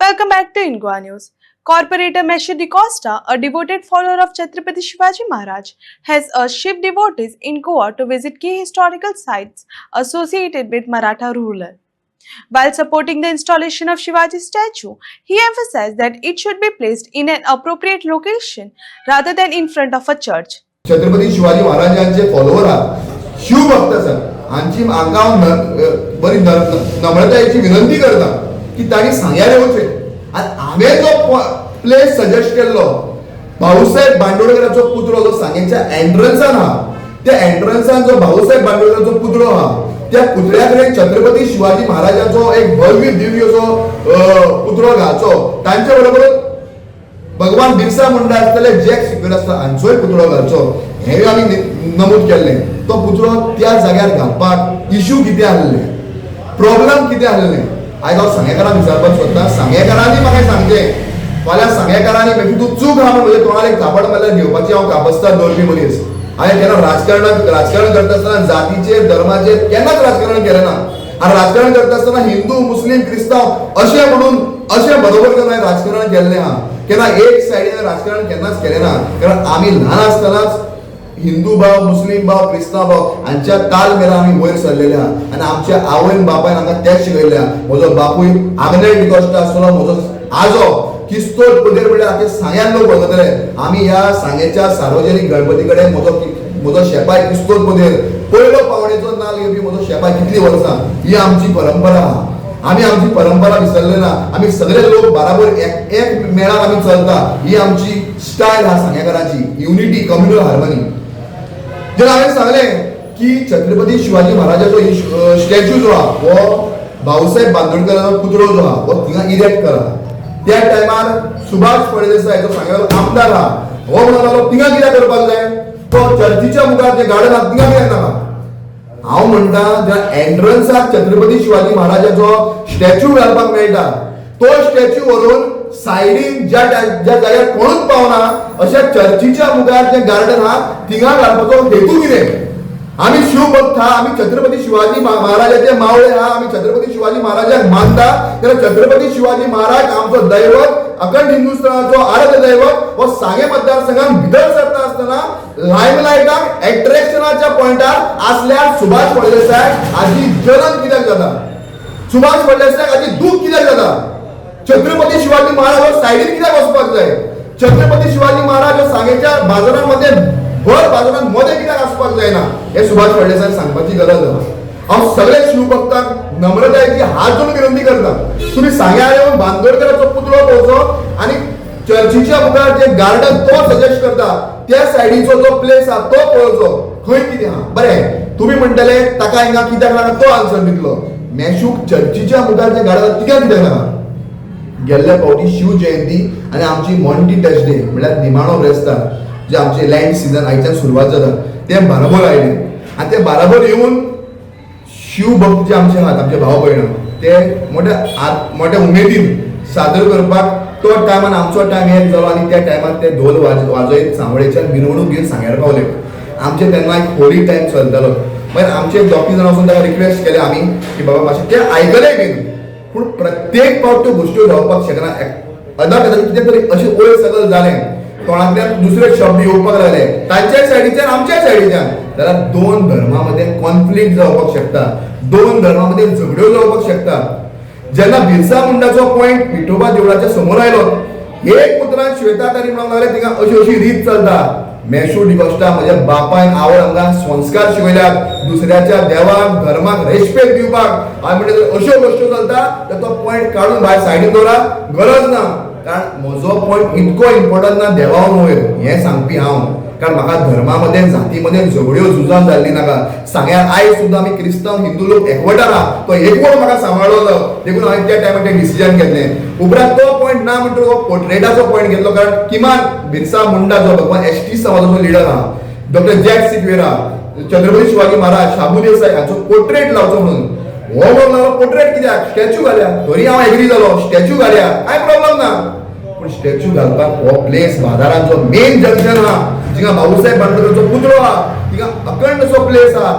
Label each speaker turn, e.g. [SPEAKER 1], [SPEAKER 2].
[SPEAKER 1] Welcome back to Ingwa News. Corporator Meshu DaCosta, a devoted follower of Chhatrapati Shivaji Maharaj, has urged Shiv devotees in Goa to visit key historical sites associated with Maratha ruler. While supporting the installation of Shivaji's statue, he emphasized that it should be placed in an appropriate location rather than in front of a church.
[SPEAKER 2] Chhatrapati Shivaji महाराजांचे follower आहात, शिवभक्त आसात, हांची हांगा बरी नम्रतायेची विनंती करता की तांणी सांग्यार येवचें. आनी हांवें जो प्लेस सजेस्ट केल्लो भाऊसाहेब बांदोडकराचो पुतळो जो सांगेच्या एंट्रन्सान आहा, त्या एंट्रन्सान जो भाऊसाहेब बांदोडकराचो पुतळो आहा, त्या पुतळ्या कडेन छत्रपती शिवाजी महाराजांचो एक भव्य दिव्य जो पुतळो घालचो. तांचे बरोबर भगवान बिरसा मुंडा आसतले, जॅक सिक्वेर आसता, हांचोय पुतळो घालचो हें आमी नमूद केल्लें. तो पुतळो त्या जाग्यार घालपाक इश्यू कितें आसले, प्रॉब्लेम कितें आसले, आयज हांव सांगेकारांक विचारपाक सोदतां. सांगेकारांनी म्हाका सांगचें, फाल्यां सांगेकारांनी मागीर तूं चूक आहा म्हणजे तोंडार एक थापड मारल्यार घेवपाची हांव कापस्ताद दवरपी मनीस. हांवें केन्ना राजकारण करता आसतना जातीचेर धर्माचेर केन्नाच राजकारण केलें ना. आनी राजकारण करता आसतना हिंदू मुस्लीम क्रिस्तांव अशें म्हणून अशें बरोबर करून हांवें राजकारण केल्लें आहा. केन्ना एक सायडीन राजकारण केन्नाच केलें ना. कारण आमी ल्हान आसतनाच हिंदू भाव, मुस्लीम भाव, क्रिस्तांव भाव हांच्या तालमेला आमी वयर सरलेले आहा. आनी आमच्या आवयन बापायन आमकां तेंच शिकयलें आहा. म्हजो बापूय आग्नेल डिकोस्टा आसतलो, म्हजो आजो किस्तोद पदेर म्हणल्यार आतां सांग्यान लोक वळखतले. आमी ह्या सांगेच्या सार्वजनीक गणपती कडेन म्हजो शेपाय किस्तोद पदेर पयलो पावणेचो नाल घेवपी म्हजो शेपाय कितलीं वर्सां, ही आमची परंपरा आहा. आमी आमची परंपरा विसरले ना. आमी सगळे लोक बराबर एक मेळान आमी चलता. ही आमची स्टायल आहा सांगेकारांची, युनिटी, कम्युनल हार्मनी. जेन्ना हांवें सांगलें की छत्रपती शिवाजी महाराजाचो स्टॅच्यू जो आहा, हो भाऊसाहेब बांदोडकराचो पुतळो जो आहा, हो थिंगा इरेक्ट करा. त्या टायमार सुभाष फळदेसाय जो सांगलेलो आमदार आहा, हो म्हणून थिंगा कित्याक करपाक जाय, तो चर्चीच्या मुखार जे गार्डन आहा थिंगा कित्याक नाका. हांव म्हणटा ज्या एंट्रन्साक छत्रपती शिवाजी महाराजाचो स्टॅच्यू घालपाक मेळटा, तो स्टॅच्यू व्हरून सायडीन ज्या जाग्यार कोणूच पावना अशा चर्चीच्या मुखार जे गार्डन आहा थिंगा घालपाचो हेतू कितें. आमी शिवभक्त आहा, आमी छत्रपती शिवाजी महाराजाचे मावळे आहा, आमी छत्रपती शिवाजी महाराजाक मानता. जाल्यार छत्रपती शिवाजी महाराज आमचो दैवत, अखंड हिंदुस्थानाचो आराध्य दैवत हो सांगे मतदारसंघात भितर सरता आसतना लायमलायटाक एट्रॅक्शनाच्या पॉयंटार असल्यार सुभाष फळदेसाय हाची जलन कित्याक जाता, सुभाष फळदेसाय हाची दूख कित्याक जाता. छत्रपती शिवाजी महाराज हो सायडीन कित्याक वचपाक जाय. छत्रपती शिवाजी महाराज हो सांगेच्या बाजारांमध्ये भर बाजारांत मध्ये कित्याक आसपाक जायना हे सुभाष फळदेसाय सांगपाची गरज आहा. हांव सगळे शिवभक्तांक नम्रतायेची हात जोडून विनंती करता, तुमी सांग्यार येवन बांदोडकराचो पुतळो पळोवचो आनी चर्चीच्या मुखार जे गार्डन तो सजेस्ट करता त्या सायडीचो जो प्लेस आहा तो पळोवचो, खंय कितें आहा. बरें, तुमी म्हणटले ताका हिंगा कित्याक नाका, तो आन्सर दितलो. मेशूक चर्चीच्या मुखार जे गार्डन कित्याक नाका. गेल्ल्या फावटी शिव जयंती आनी आमची मॉन्टी टचडे म्हणल्यार निमाणो ब्रेस्तार जे आमचे लँड सिजन आयच्यान सुरवात जाता ते बराबर आयले. आनी ते बराबर येवन शिवभक्त जे आमचे आहात, आमचे भाव भयण, ते मोठ्या उमेदीन सादर करपाक तो टायमान आमचो टायम एक जालो आनी त्या टायमार ते ढोल वाजयत सांवळेच्यान मिरवणूक घेवन सांग्यार पावले. आमचे तेन्ना एक होली टायम चलतालो. मागीर आमचे दोगी जाण वचून ताका रिक्वेस्ट केले आमी की बाबा मातशें ते आयकले बीन, पूण प्रत्येक फावट त्यो गोश्ट्यो जावपाक शकना. अदा कदाचित कितें तरी अशें ओळ सकल जालें, तोंडांतल्यान दुसरे शब्द येवपाक लागले तांच्या सायडीच्यान आमच्या सायडीच्यान, जाल्यार दोन धर्मांमध्ये कॉन्फ्लिक्ट जावपाक शकता, दोन धर्मांमध्ये झगड्यो जावपाक शकता. जेन्ना बिरसा मुंडाचो पॉयंट विठोबा देवळाच्या समोर आयलो, एक पुत्रान श्वेता तारी म्हणूंक लागले थिंगा अशी अशी रीत चलता. मेशू डिकोस्टा म्हज्या बापायन आवय आमकां संस्कार शिकयल्यात, दुसऱ्याच्या देवाक धर्माक रेस्पेक्ट दिवपाक. हांवें म्हणटा अश्यो गोश्ट्यो चलता तर तो पॉयंट काडून भायर सायडीन दवरा, गरज ना. कारण म्हजो पॉयंट इतको इम्पॉर्टंट ना देवावन वयर हें सांगपी हांव. कारण म्हाका धर्मामध्ये जातीमध्ये झगड्यो झुजान जाल्ली नाका. सांग्यार आयज सुद्दां आमी क्रिस्तांव हिंदू लोक एकवटान आहा, तो एकवट म्हाका सांबाळलो देखून हांवें त्या टायमार तें डिसिजन घेतलें. उपरांत तो पॉयंट ना म्हणटा हो पोर्ट्रेटाचो पॉयंट घेतलो. कारण किमान बिरसा मुंडा जो भगवान एसटी समाजाचो लिडर आहा, डॉक्टर जॅक सिक्वेर आहा, छत्रपती शिवाजी महाराज, शाबू देसाय हाचो पोर्ट्रेट लावचो म्हणून. हो म्हणलो पोर्ट्रेट कित्याक, स्टॅच्यू घाल्या. तरी हांव एग्री जालो, स्टॅच्यू घाल्या, कांय प्रॉब्लेम ना. पूण स्टॅच्यू घालपाक हो प्लेस बाजारांत जो मेन जंक्शन आहा, थिंगा भाऊसाहेब बांदोडकराचो पुतळो आहा, थिंगा अखंड असो प्लेस आहा.